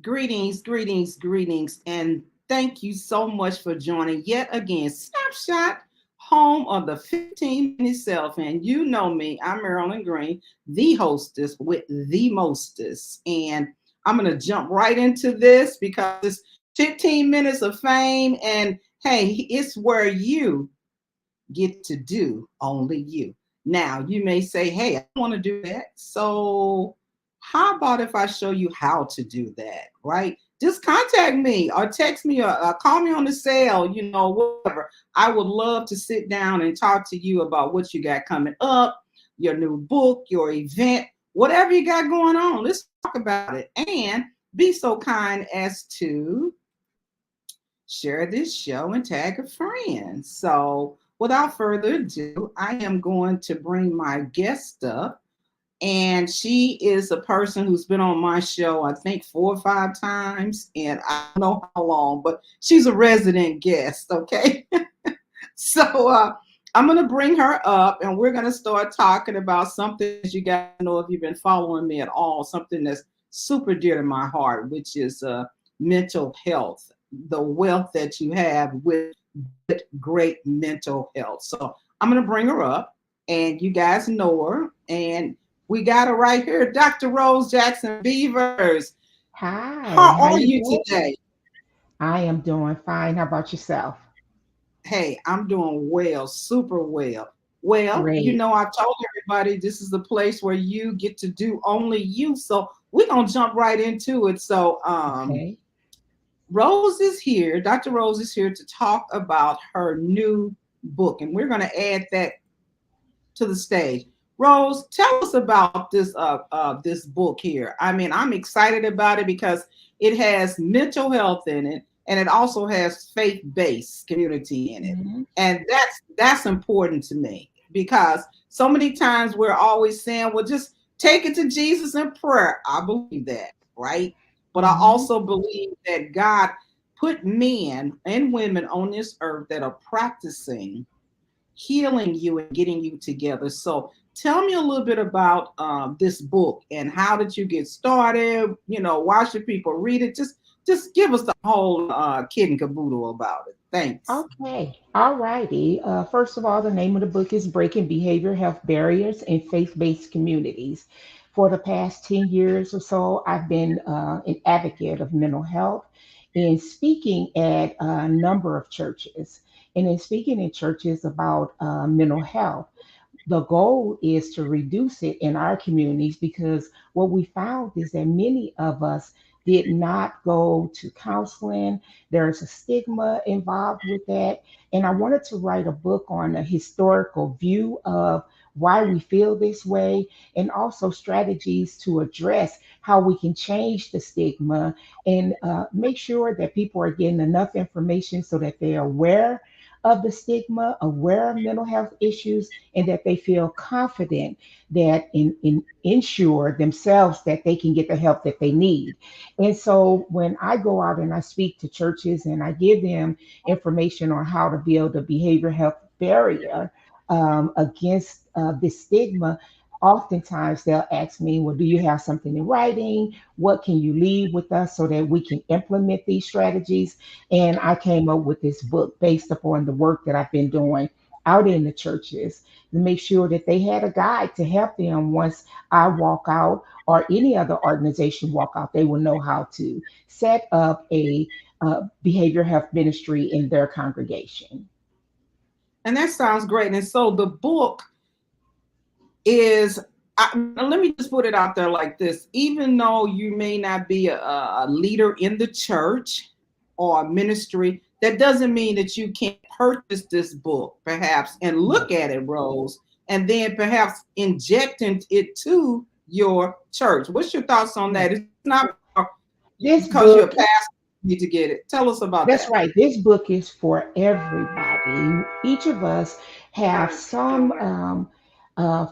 Greetings, greetings, greetings, and thank you so much for joining yet again. Snapshot, home of the 15-minute self. And you know me, I'm Marilyn Green, the hostess with the mostest. And I'm going to jump right into this because it's 15 minutes of fame. And hey, it's where you get to do only you. Now, you may say, hey, I want to do that. So, how about if I show you how to do that, right? Just contact me or text me or call me on the cell, whatever. I would love to sit down and talk to you about what you got coming up, your new book, your event, whatever you got going on. Let's talk about it. And be so kind as to share this show and tag a friend. So, without further ado, I am going to bring my guest up. And she is a person who's been on my show, I think, 4 or 5 times. And I don't know how long, but she's a resident guest. Okay. So I'm going to bring her up and we're going to start talking about something that you guys know if you've been following me at all, something that's super dear to my heart, which is mental health, the wealth that you have with great mental health. So I'm going to bring her up and you guys know her. And we got her right here, Dr. Rose Jackson-Beavers. Hi, How how are you you doing? today? I am doing fine. How about yourself? Hey, I'm doing well, super well. Well, Great. I've told everybody this is the place where you get to do only you. So we're gonna jump right into it. So Okay. Rose is here, Dr. Rose is here to talk about her new book, and we're gonna add that to the stage. Rose, tell us about this book here. I mean, I'm excited about it because it has mental health in it, and it also has faith-based community in it, Mhm. and that's important to me because so many times we're always saying, "Well, just take it to Jesus in prayer." I believe that, right? But I Mhm. also believe that God put men and women on this earth that are practicing healing you and getting you together. So tell me a little bit about this book and how did you get started? Why should people read it? Just give us the whole kid and caboodle about it. Thanks. Okay. All righty. First of all, the name of the book is Breaking Behavior Health Barriers in Faith-Based Communities. For the past 10 years or so, I've been an advocate of mental health and speaking at a number of churches. And in speaking in churches about mental health, the goal is to reduce it in our communities because what we found is that many of us did not go to counseling. There's a stigma involved with that. And I wanted to write a book on a historical view of why we feel this way and also strategies to address how we can change the stigma and make sure that people are getting enough information so that they're aware of the stigma, aware of mental health issues, and that they feel confident that in ensure themselves that they can get the help that they need. And so when I go out and I speak to churches and I give them information on how to build a behavior health barrier against this stigma, oftentimes they'll ask me, well, do you have something in writing? What can you leave with us so that we can implement these strategies? And I came up with this book based upon the work that I've been doing out in the churches to make sure that they had a guide to help them once I walk out or any other organization walk out. They will know how to set up a behavior health ministry in their congregation. And that sounds great. And so the book is let me just put it out there like this. Even though you may not be a leader in the church or a ministry, that doesn't mean that you can't purchase this book perhaps and look Right. at it, Rose, and then perhaps injecting it to your church. What's your thoughts on that? Right. It's not This because you're a book, pastor you need to get it. Tell us about that's that. right. This book is for everybody. Each of us have some uh,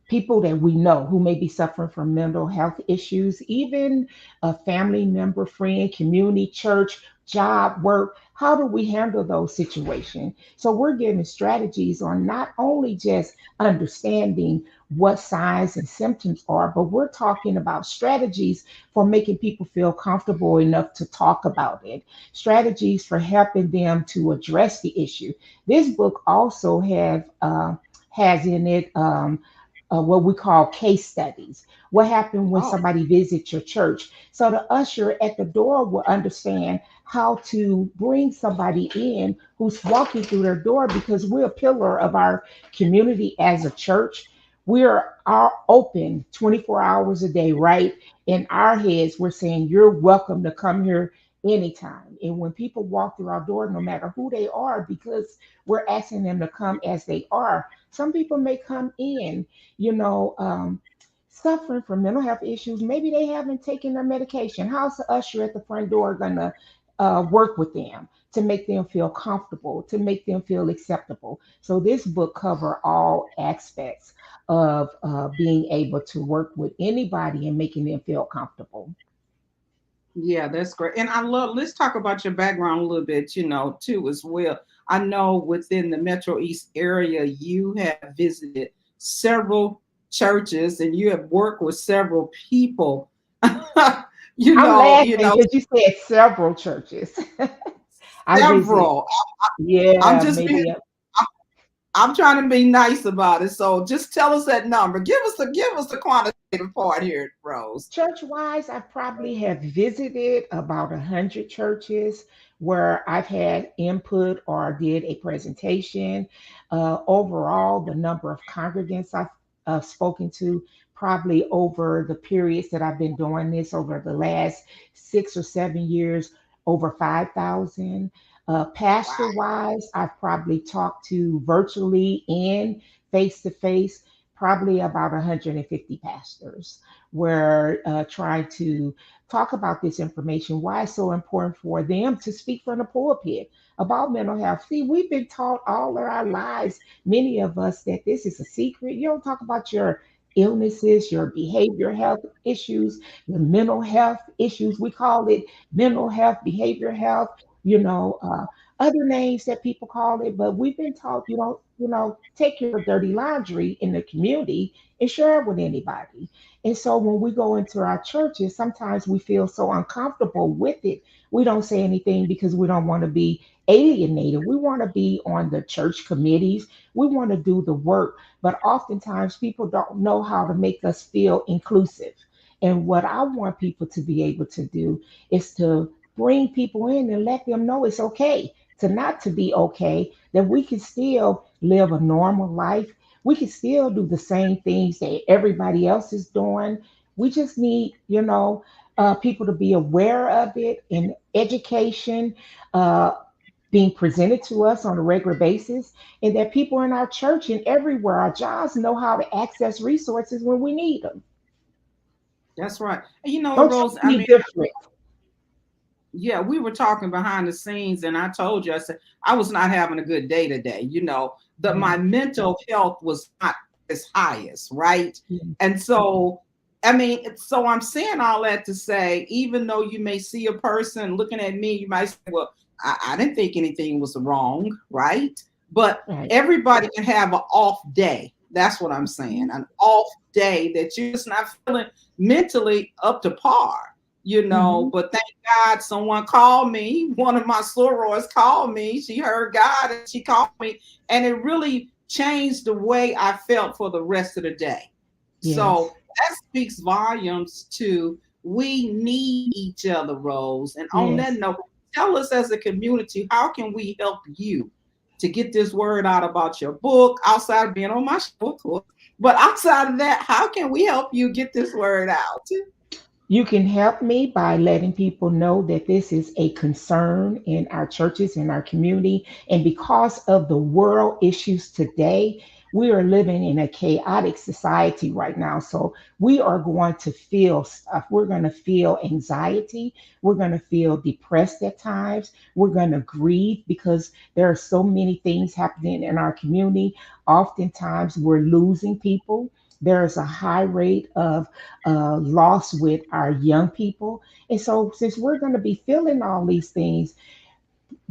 people that we know who may be suffering from mental health issues, even a family member, friend, community, church, job, work. How do we handle those situations? So we're giving strategies on not only just understanding what signs and symptoms are, but we're talking about strategies for making people feel comfortable enough to talk about it, strategies for helping them to address the issue. This book also has in it what we call case studies. What happened when Oh, somebody visits your church? So the usher at the door will understand how to bring somebody in who's walking through their door, because we're a pillar of our community as a church. We are open 24 hours a day, right? In our heads, we're saying you're welcome to come here anytime. And when people walk through our door, no matter who they are, because we're asking them to come as they are, some people may come in, you know, suffering from mental health issues. Maybe they haven't taken their medication. How's the usher at the front door going to work with them to make them feel comfortable, to make them feel acceptable? So this book cover all aspects of being able to work with anybody and making them feel comfortable. yeah, that's great. And I love, let's talk about your background a little bit, too, as well. I know within the Metro East area, you have visited several churches and you have worked with several people. you I'm know, you laughing know, because you said several churches. I visit, several. I'm yeah, just being maybe I'm trying to be nice about it. So just tell us that number. Give us the quantitative part here, Rose. church wise, I probably have visited about 100 churches where I've had input or did a presentation. Overall, the number of congregants I've spoken to, probably over the periods that I've been doing this over the last 6 or 7 years, over 5,000. Pastor Wow. wise, I've probably talked to virtually and face to face, probably about 150 pastors. We're trying to talk about this information, why it's so important for them to speak from the pulpit about mental health. See, we've been taught all of our lives, many of us, that this is a secret. You don't talk about your illnesses, your behavior health issues, your mental health issues. We call it mental health, behavior health, you know, other names that people call it, but we've been taught you don't, take your dirty laundry in the community and share it with anybody. And so when we go into our churches, sometimes we feel so uncomfortable with it. We don't say anything because we don't want to be alienated. We want to be on the church committees. We want to do the work. But oftentimes people don't know how to make us feel inclusive. And what I want people to be able to do is to bring people in and let them know it's okay to not to be okay, that we can still live a normal life, we can still do the same things that everybody else is doing. We just need, people to be aware of it in education, uh, being presented to us on a regular basis, and that people in our church and everywhere, our jobs, know how to access resources when we need them. That's right. And you know, Don't Rose, treat I me mean, different. yeah, we were talking behind the scenes, and I told you, I said I was not having a good day today. That Yeah, my mental health was not as highest, right? yeah, And so, I mean, so I'm saying all that to say, even though you may see a person looking at me, you might say, "Well, I didn't think anything was wrong," right? But right. everybody can have an off day. That's what I'm saying, Mhm. an off day that you're just not feeling mentally up to par. Mhm. But thank God someone called me. One of my sorors called me. She heard God and she called me. And it really changed the way I felt for the rest of the day. So Yes, that speaks volumes to we need each other, Rose. And on that yes. note, tell us as a community, how can we help you to get this word out about your book outside of being on my show, of course? But outside of that, how can we help you get this word out? You can help me by letting people know that this is a concern in our churches, in our community. And because of the world issues today, we are living in a chaotic society right now. So we are going to feel stuff. We're going to feel anxiety. We're going to feel depressed at times. We're going to grieve because there are so many things happening in our community. Oftentimes, we're losing people. There's a high rate of loss with our young people. And so, since we're going to be feeling all these things,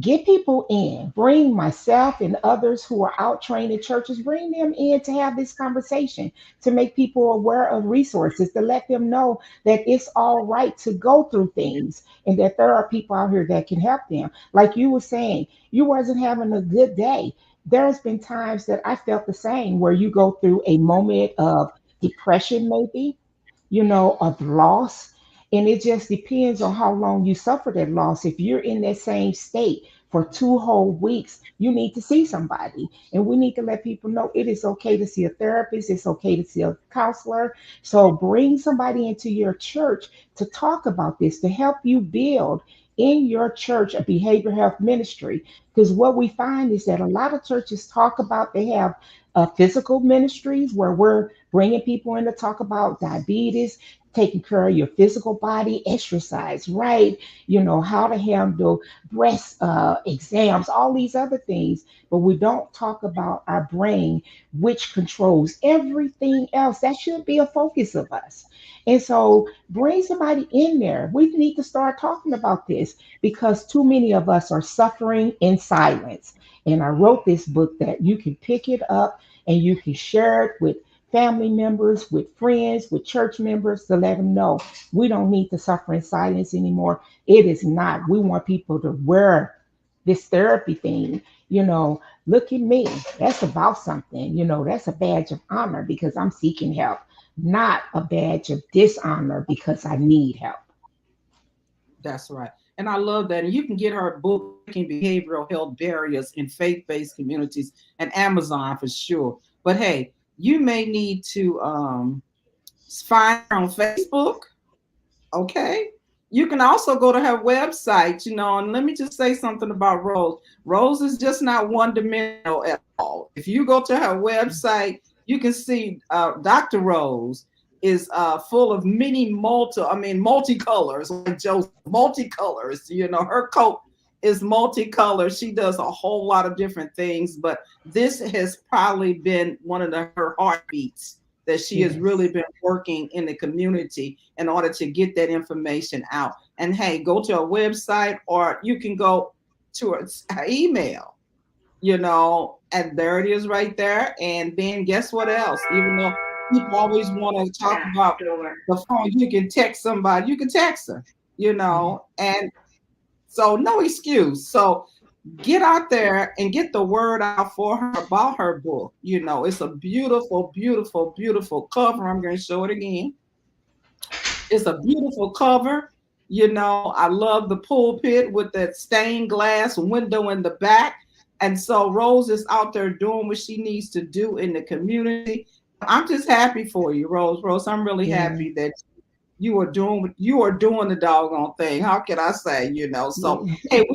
Get people in, bring myself and others who are out training churches, bring them in to have this conversation, to make people aware of resources, to let them know that it's all right to go through things and that there are people out here that can help them. Like you were saying, you wasn't having a good day. There's been times that I felt the same, where you go through a moment of depression, maybe, of loss. And it just depends on how long you suffer that loss. If you're in that same state for 2 whole weeks, you need to see somebody. And we need to let people know it is okay to see a therapist, it's okay to see a counselor. So bring somebody into your church to talk about this, to help you build in your church a behavioral health ministry. Because what we find is that a lot of churches talk about, they have physical ministries where we're bringing people in to talk about diabetes, taking care of your physical body, exercise, right? How to handle breast exams, all these other things. But we don't talk about our brain, which controls everything else. That should be a focus of us. And so bring somebody in there. We need to start talking about this because too many of us are suffering in silence. And I wrote this book that you can pick it up and you can share it with family members, with friends, with church members, to let them know we don't need to suffer in silence anymore. It is not. We want people to wear this therapy thing. Look at me. That's about something. That's a badge of honor because I'm seeking help, not a badge of dishonor because I need help. That's right. And I love that. And you can get her book, Breaking Behavioral Health Barriers in Faith-Based Communities, and Amazon for sure. But hey, you may need to find her on Facebook. Okay. You can also go to her website, and let me just say something about Rose. Rose is just not one dimensional at all. If you go to her website, you can see Dr. Rose is full of multicolors, like Joseph, multicolors. Her coat is multicolored. She does a whole lot of different things, but this has probably been one of her heartbeats, that she has really Yes. been working in the community in order to get that information out. And hey, go to a website, or you can go to her email, and there it is right there. And then guess what else? Even though people always want to talk about the phone, you can text somebody, you can text her, Yeah. and so no excuse. So get out there and get the word out for her about her book. It's a beautiful, beautiful, beautiful cover. I'm going to show it again. It's a beautiful cover. I love the pulpit with that stained glass window in the back. And so Rose is out there doing what she needs to do in the community. I'm just happy for you, Rose. Rose, I'm really Yeah. happy that you are doing the doggone thing. How can I say, So Yeah. hey,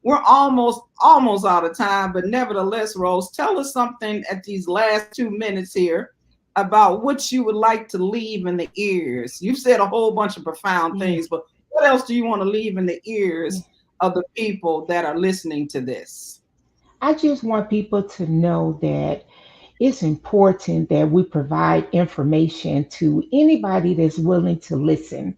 we're almost out of time, but nevertheless, Rose, tell us something at these last 2 minutes here about what you would like to leave in the ears. You've said a whole bunch of profound Yeah. things, but what else do you want to leave in the Yeah. ears of the people that are listening to this? I just want people to know that it's important that we provide information to anybody that's willing to listen,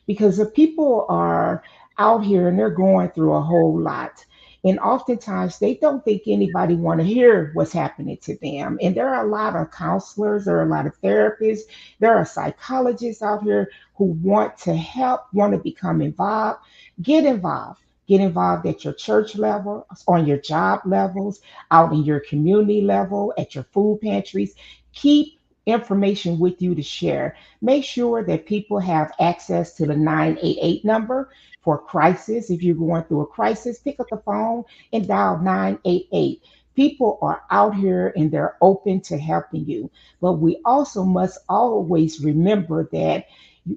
because the people are out here and they're going through a whole lot, and oftentimes they don't think anybody want to hear what's happening to them. And there are a lot of counselors, there are a lot of therapists, there are psychologists out here who want to help, want to become involved. Get involved. Get involved at your church level, on your job levels, out in your community level, at your food pantries. Keep information with you to share. Make sure that people have access to the 988 number for crisis. If you're going through a crisis, pick up the phone and dial 988. People are out here and they're open to helping you. But we also must always remember that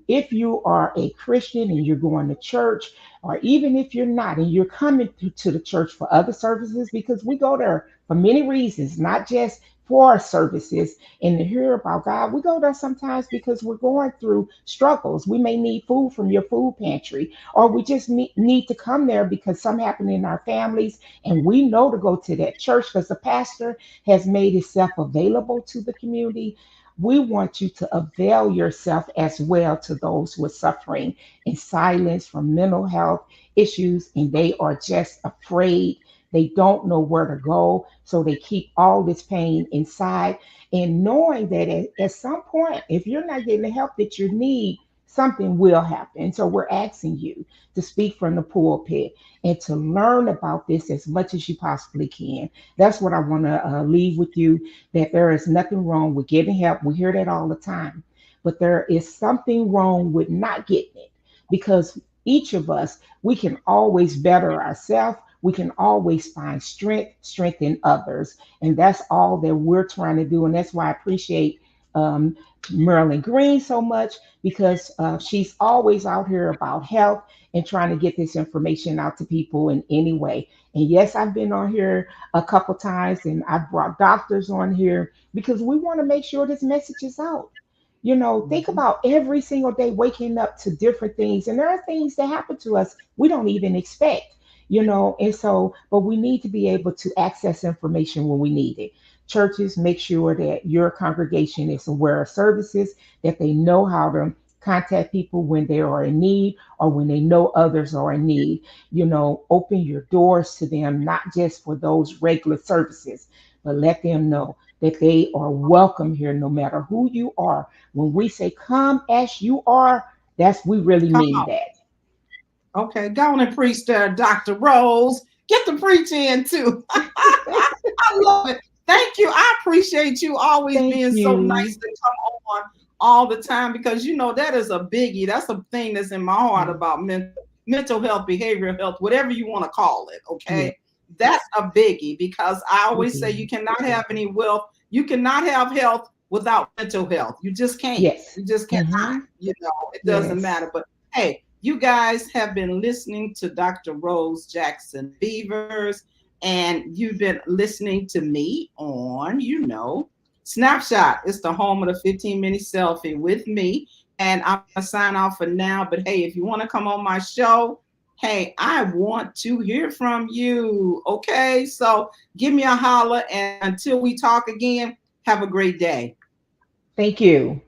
if you are a Christian and you're going to church, or even if you're not and you're coming to the church for other services, because we go there for many reasons, not just for our services and to hear about God. We go there sometimes because we're going through struggles. We may need food from your food pantry, or we just need to come there because something happened in our families and we know to go to that church because the pastor has made himself available to the community. We want you to avail yourself as well to those who are suffering in silence from mental health issues and they are just afraid. They don't know where to go. So they keep all this pain inside. And knowing that at some point, if you're not getting the help that you need, something will happen. So we're asking you to speak from the pulpit and to learn about this as much as you possibly can. That's what I want to leave with you, that there is nothing wrong with getting help. We hear that all the time. But there is something wrong with not getting it because each of us, we can always better ourselves. We can always find strength in others. And that's all that we're trying to do. And that's why I appreciate um, Marilyn Green so much because she's always out here about health and trying to get this information out to people in any way. And yes, I've been on here a couple times and I've brought doctors on here because we want to make sure this message is out. You know, think Mhm. about every single day waking up to different things. And there are things that happen to us we don't even expect, you know. And so, but we need to be able to access information when we need it. Churches, make sure that your congregation is aware of services, that they know how to contact people when they are in need or when they know others are in need. You know, open your doors to them, not just for those regular services, but let them know that they are welcome here no matter who you are. When we say come as you are, that's we really Come mean on. that. Okay, go on and preach there, Dr. Rose. Get the preach in too. I love it. Thank you. I appreciate you always Thank being so nice you. to come on all the time because you know that is a biggie. That's a thing that's in my heart Yeah. about mental health, behavioral health, whatever you want to call it. Yeah. Okay. That's a biggie because I It always say you is. cannot have any wealth. You cannot have health without mental health. You just can't. Yes. You just cannot. Mm-hmm. You know, it doesn't Yes. matter. But hey, you guys have been listening to Dr. Rose Jackson-Beavers and you've been listening to me on, Snapshot. It's the home of the 15-minute selfie with me. And I'm going to sign off for now. But hey, if you want to come on my show, hey, I want to hear from you. Okay. So give me a holler. And until we talk again, have a great day. Thank you.